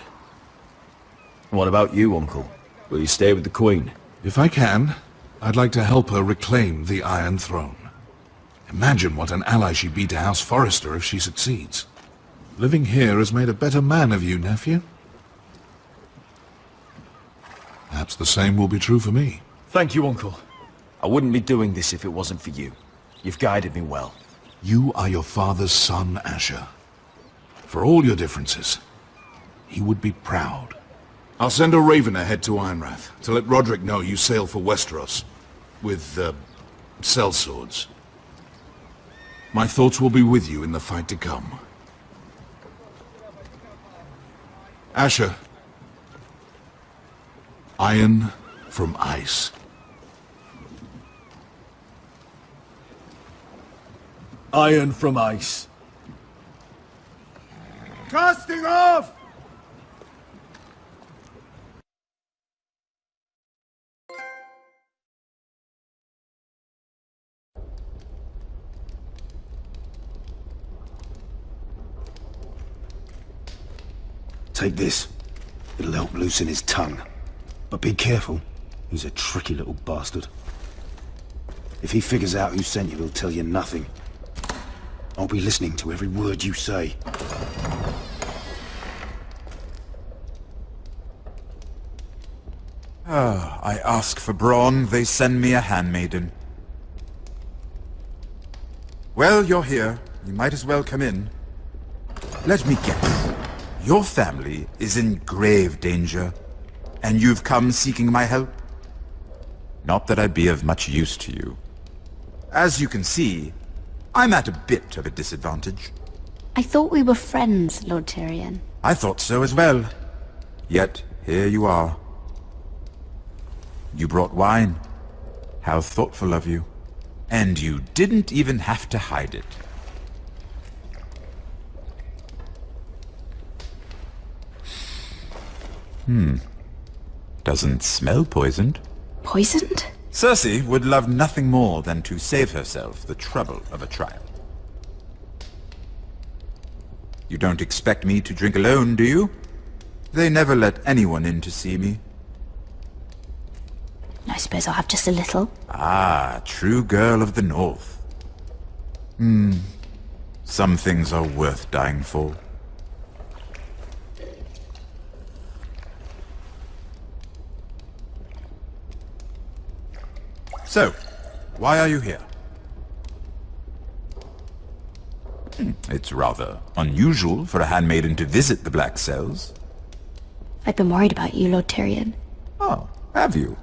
What about you, Uncle? Will you stay with the Queen? If I can, I'd like to help her reclaim the Iron Throne. Imagine what an ally she'd be to House Forrester if she succeeds. Living here has made a better man of you, nephew. Perhaps the same will be true for me. Thank you, Uncle. I wouldn't be doing this if it wasn't for you. You've guided me well. You are your father's son, Asher. For all your differences, he would be proud. I'll send a raven ahead to Ironrath to let Roderick know you sail for Westeros with, sellswords. My thoughts will be with you in the fight to come. Asher. Iron from ice. Iron from ice. Casting off! Take this. It'll help loosen his tongue. But be careful. He's a tricky little bastard. If he figures out who sent you, he'll tell you nothing. I'll be listening to every word you say. Ah, I ask for brawn, they send me a handmaiden. Well, you're here. You might as well come in. Let me guess. Your family is in grave danger, and you've come seeking my help? Not that I'd be of much use to you. As you can see, I'm at a bit of a disadvantage. I thought we were friends, Lord Tyrion. I thought so as well. Yet, here you are. You brought wine. How thoughtful of you. And you didn't even have to hide it. Doesn't smell poisoned. Poisoned? Cersei would love nothing more than to save herself the trouble of a trial. You don't expect me to drink alone, do you? They never let anyone in to see me. I suppose I'll have just a little. Ah, true girl of the North. Some things are worth dying for. So, why are you here? It's rather unusual for a handmaiden to visit the Black Cells. I've been worried about you, Lord Tyrion. Oh, have you?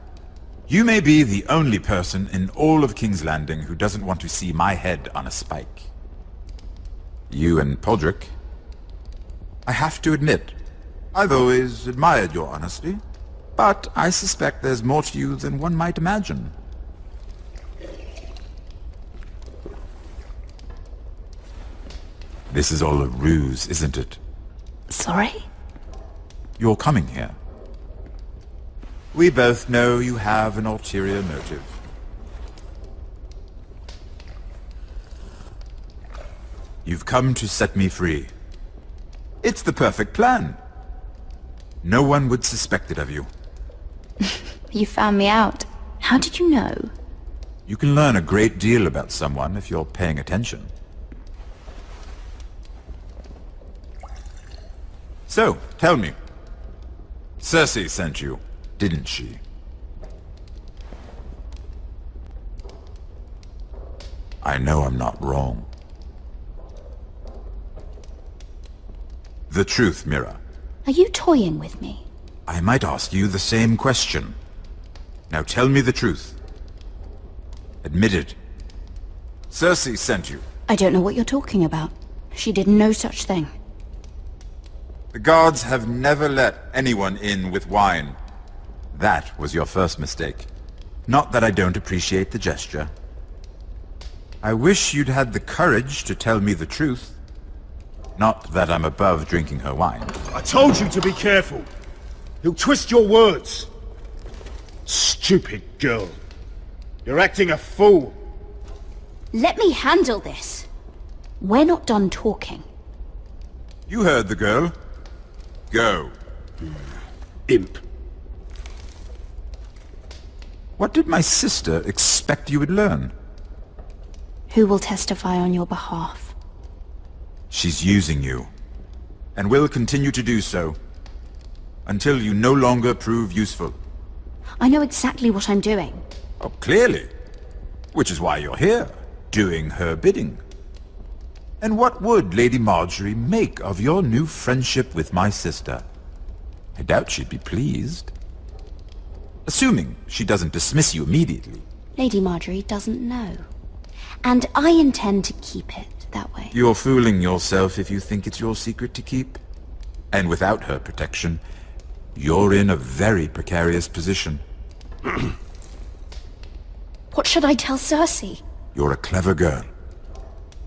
You may be the only person in all of King's Landing who doesn't want to see my head on a spike. You and Podrick. I have to admit, I've always admired your honesty, but I suspect there's more to you than one might imagine. This is all a ruse, isn't it? Sorry? You're coming here. We both know you have an ulterior motive. You've come to set me free. It's the perfect plan. No one would suspect it of you. You found me out. How did you know? You can learn a great deal about someone if you're paying attention. So, tell me. Cersei sent you, didn't she? I know I'm not wrong. The truth, Mira. Are you toying with me? I might ask you the same question. Now tell me the truth. Admit it. Cersei sent you. I don't know what you're talking about. She did no such thing. The guards have never let anyone in with wine. That was your first mistake. Not that I don't appreciate the gesture. I wish you'd had the courage to tell me the truth. Not that I'm above drinking her wine. I told you to be careful. He'll twist your words. Stupid girl. You're acting a fool. Let me handle this. We're not done talking. You heard the girl. Go. Imp. What did my sister expect you would learn? Who will testify on your behalf? She's using you, and will continue to do so, until you no longer prove useful. I know exactly what I'm doing. Oh, clearly. Which is why you're here, doing her bidding. And what would Lady Marjorie make of your new friendship with my sister? I doubt she'd be pleased. Assuming she doesn't dismiss you immediately. Lady Marjorie doesn't know. And I intend to keep it that way. You're fooling yourself if you think it's your secret to keep. And without her protection, you're in a very precarious position. What should I tell Cersei? You're a clever girl.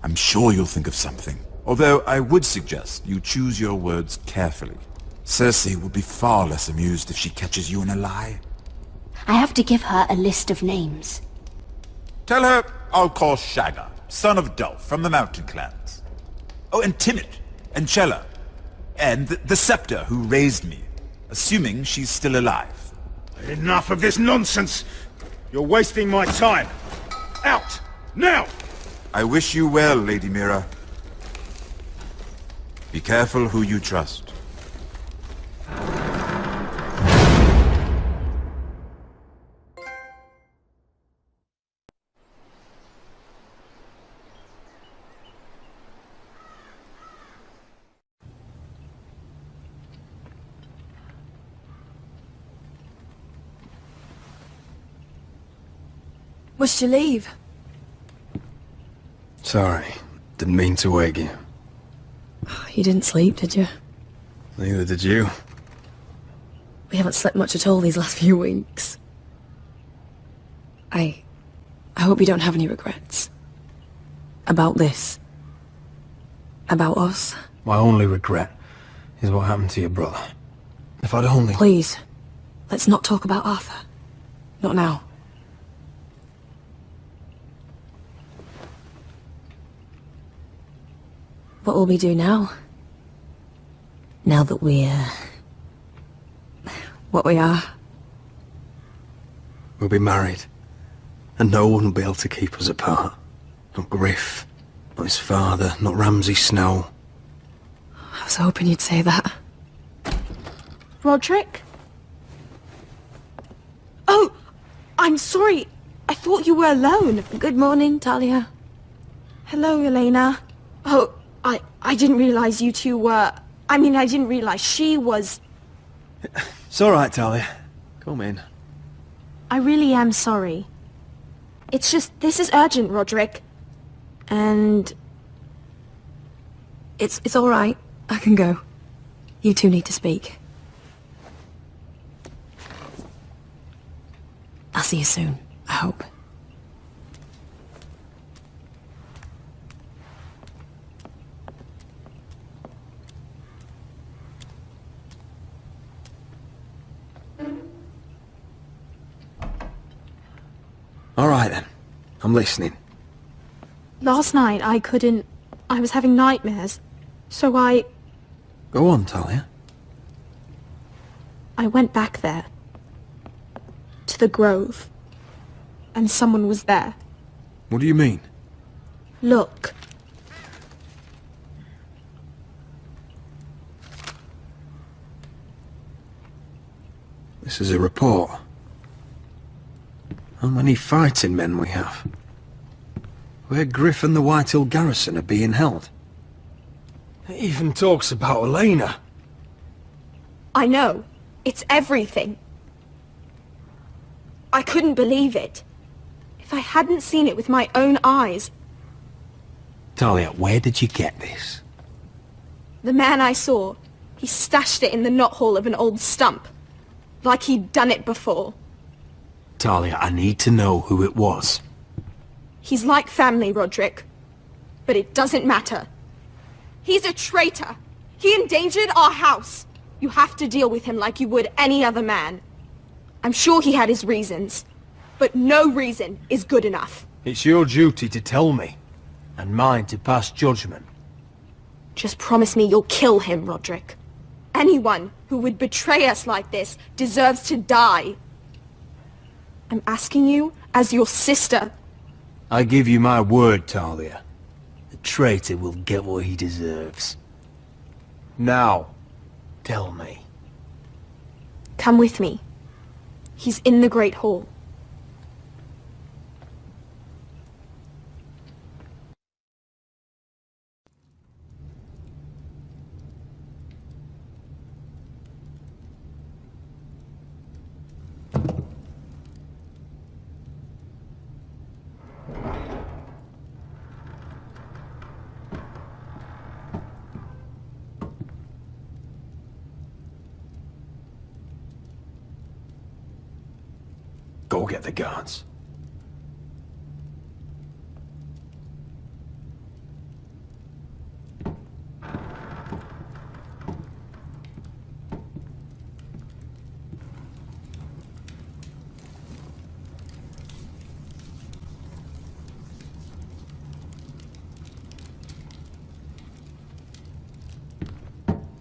I'm sure you'll think of something. Although I would suggest you choose your words carefully. Cersei will be far less amused if she catches you in a lie. I have to give her a list of names. Tell her I'll call Shagga, son of Dolph, from the Mountain Clans. Oh, and Timid, and Chella, and the Scepter who raised me, assuming she's still alive. Enough of this nonsense! You're wasting my time! Out! Now! I wish you well, Lady Mira. Be careful who you trust. Must you leave? Sorry, didn't mean to wake you. You didn't sleep, did you? Neither did you. We haven't slept much at all these last few weeks. I hope you don't have any regrets. About this. About us. My only regret is what happened to your brother. If I'd only... Please, let's not talk about Arthur. Not now. What will we do now? Now that we're... what we are? We'll be married. And no one will be able to keep us apart. Not Griff, not his father, not Ramsay Snow. I was hoping you'd say that. Roderick? Oh! I'm sorry. I thought you were alone. Good morning, Talia. Hello, Elena. Oh, I didn't realize you two were... I mean, I didn't realize she was... It's alright, Talia. Come in. I really am sorry. It's just, this is urgent, Roderick. And... It's alright. I can go. You two need to speak. I'll see you soon, I hope. Alright then. I'm listening. Last night, I was having nightmares. So I Go on, Talia. went back there. To the grove. And someone was there. What do you mean? Look. This is a report. How many fighting men we have? Where Griff and the Whitehill garrison are being held. It even talks about Elena. I know. It's everything. I couldn't believe it. If I hadn't seen it with my own eyes. Talia, where did you get this? The man I saw, he stashed it in the knothole of an old stump. Like he'd done it before. Talia, I need to know who it was. He's like family, Roderick. But it doesn't matter. He's a traitor. He endangered our house. You have to deal with him like you would any other man. I'm sure he had his reasons. But no reason is good enough. It's your duty to tell me, and mine to pass judgment. Just promise me you'll kill him, Roderick. Anyone who would betray us like this deserves to die. I'm asking you as your sister. I give you my word, Talia. The traitor will get what he deserves. Now, tell me. Come with me. He's in the Great Hall. Go get the guards.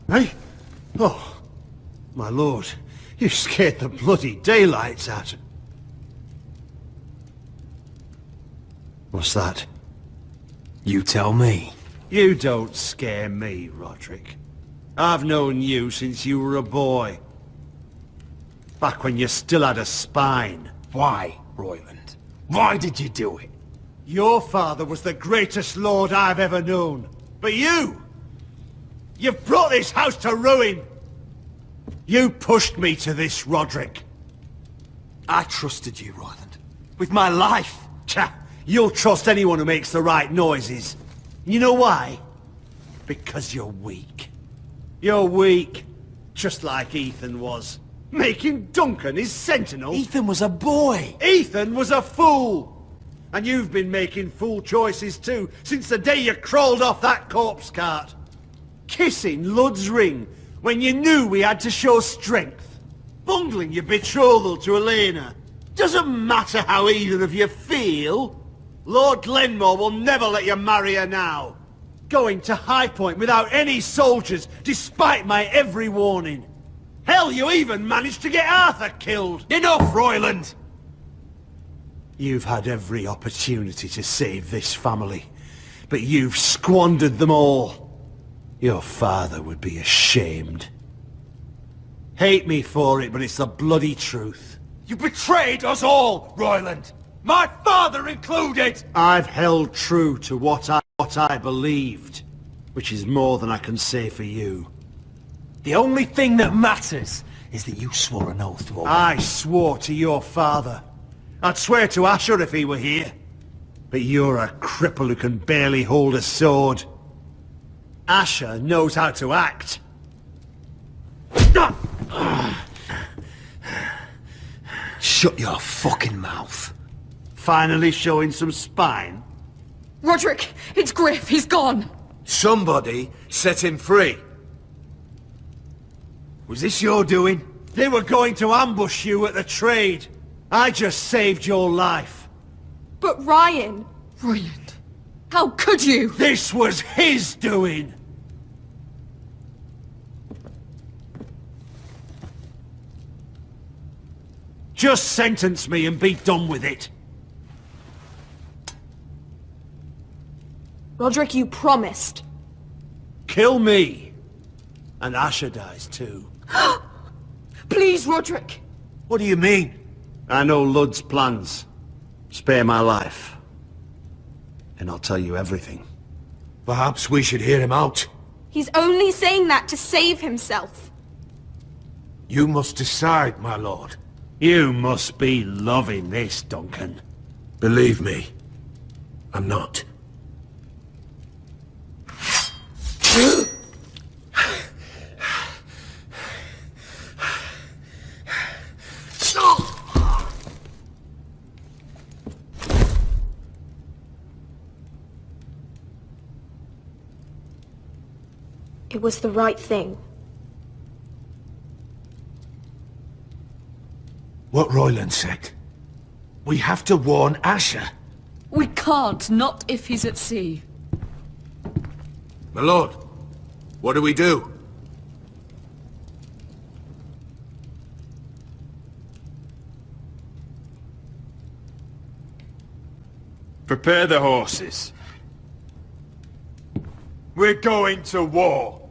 Hey? Oh, my lord, you scared the bloody daylights out of... What's that? You tell me. You don't scare me, Roderick. I've known you since you were a boy. Back when you still had a spine. Why, Royland? Why did you do it? Your father was the greatest lord I've ever known. But you! You've brought this house to ruin! You pushed me to this, Roderick. I trusted you, Royland. With my life. Tcha! You'll trust anyone who makes the right noises. You know why? Because you're weak. You're weak. Just like Ethan was. Making Duncan his sentinel. Ethan was a boy. Ethan was a fool. And you've been making fool choices too, since the day you crawled off that corpse cart. Kissing Lud's ring when you knew we had to show strength. Bungling your betrothal to Elena. Doesn't matter how either of you feel. Lord Glenmore will never let you marry her now. Going to High Point without any soldiers, despite my every warning. Hell, you even managed to get Arthur killed. Enough, Royland! You've had every opportunity to save this family, but you've squandered them all. Your father would be ashamed. Hate me for it, but it's the bloody truth. You betrayed us all, Royland! My father included! I've held true to what I believed, which is more than I can say for you. The only thing that matters is that you swore an oath to obey. I swore to your father. I'd swear to Asher if he were here. But you're a cripple who can barely hold a sword. Asher knows how to act. Shut your fucking mouth. Finally showing some spine? Roderick, it's Griff. He's gone. Somebody set him free. Was this your doing? They were going to ambush you at the trade. I just saved your life. But Ryan... Royland, how could you? This was his doing. Just sentence me and be done with it. Roderick, you promised. Kill me. And Asher dies too. Please, Roderick. What do you mean? I know Lud's plans. Spare my life. And I'll tell you everything. Perhaps we should hear him out. He's only saying that to save himself. You must decide, my lord. You must be loving this, Duncan. Believe me, I'm not. It was the right thing. what Royland said. We have to warn Asher. We can't, not if he's at sea. My lord, what do we do? Prepare the horses. We're going to war.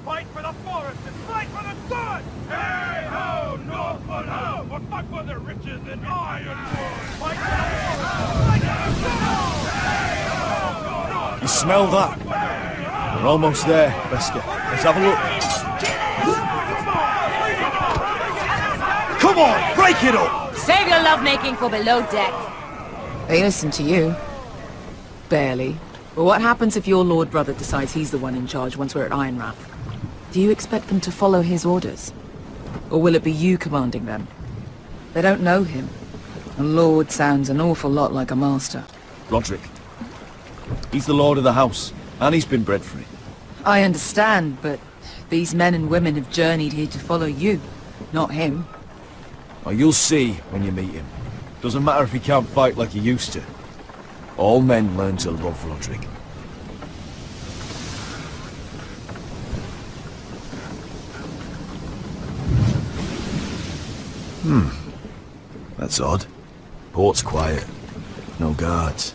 Fight for the forest and fight for the sun! Hey ho, Northwood ho! We'll fight for the riches and ironwood! Fight for the forest! Fight for the sun! Hey ho, You smell that? We're almost there, Wesker. Let's have a look. Come on, break it up! Save your lovemaking for below deck. They listen to you. Barely. But what happens if your lord brother decides he's the one in charge once we're at Ironrath? Do you expect them to follow his orders? Or will it be you commanding them? They don't know him. A lord sounds an awful lot like a master. Roderick. He's the lord of the house, and he's been bred for it. I understand, but these men and women have journeyed here to follow you, not him. Well, you'll see when you meet him. Doesn't matter if he can't fight like he used to. All men learn to love Roderick. That's odd. Port's quiet. No guards.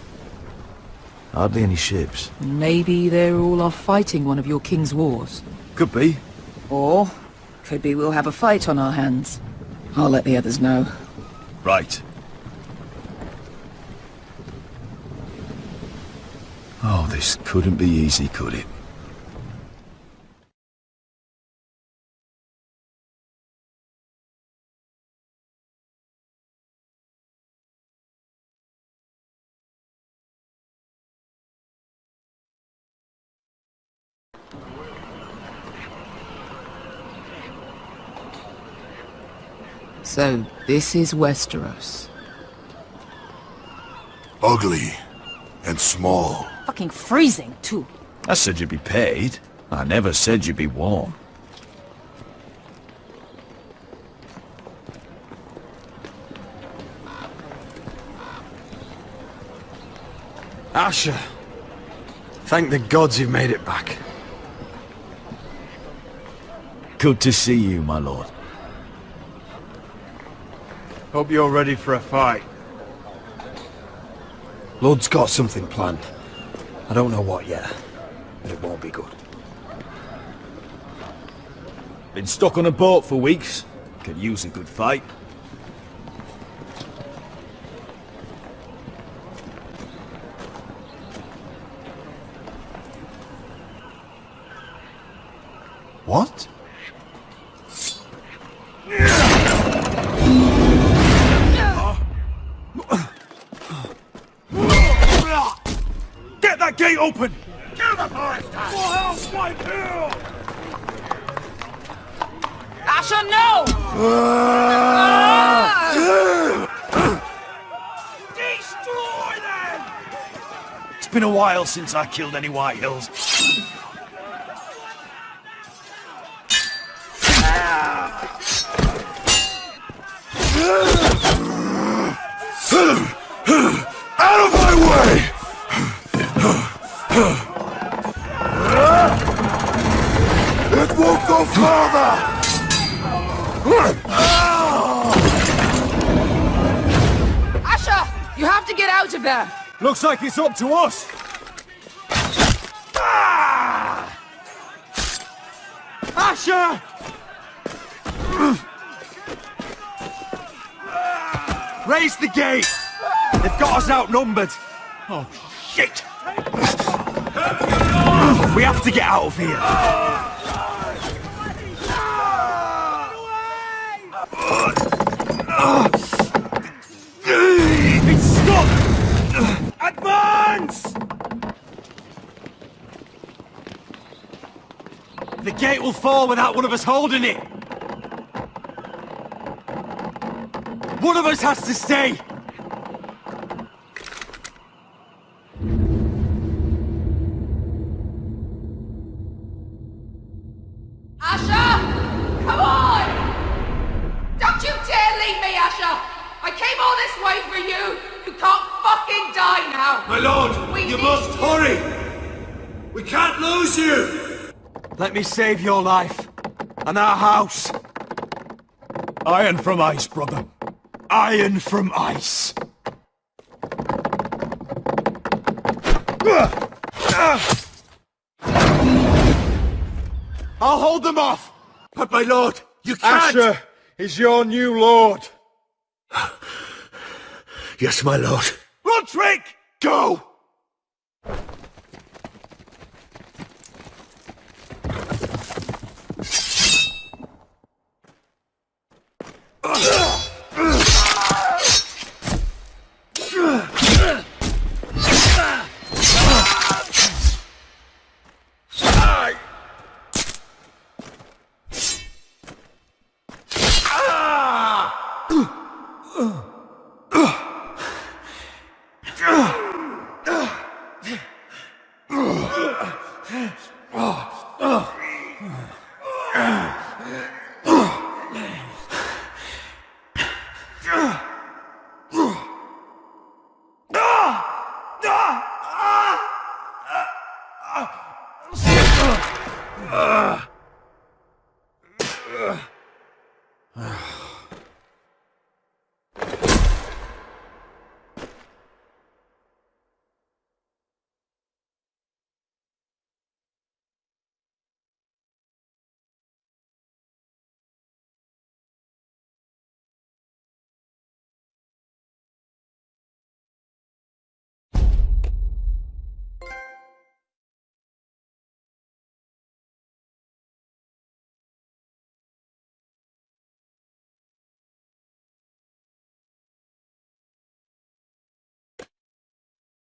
Hardly any ships. Maybe they're all off fighting one of your king's wars. Could be. Or, could be we'll have a fight on our hands. I'll let the others know. Right. Oh, this couldn't be easy, could it? So, this is Westeros. Ugly and small. Fucking freezing, too. I said you'd be paid. I never said you'd be warm. Asher, thank the gods you've made it back. Good to see you, my lord. Hope you're ready for a fight. Lord's got something planned. I don't know what yet, but it won't be good. Been stuck on a boat for weeks. Could use a good fight. What? Get that gate open! Kill the forest! For hell's sake, kill! Asher, no! Destroy them! It's been a while since I killed any White Hills. Out of my way! It won't go further! Asher! You have to get out of there! Looks like it's up to us. Asher! Raise the gate! They've got us outnumbered. Oh, shit! We have to get out of here. It's stuck! Advance! The gate will fall without one of us holding it. One of us has to stay! Asher! Come on! Don't you dare leave me, Asher! I came all this way for you! You can't fucking die now! My lord, you must hurry! We can't lose you! Let me save your life. And our house. Iron from ice, brother. Iron from ice. I'll hold them off! But my lord, you can't! Asher is your new lord. Yes, my lord. Roderick! Go! Ah!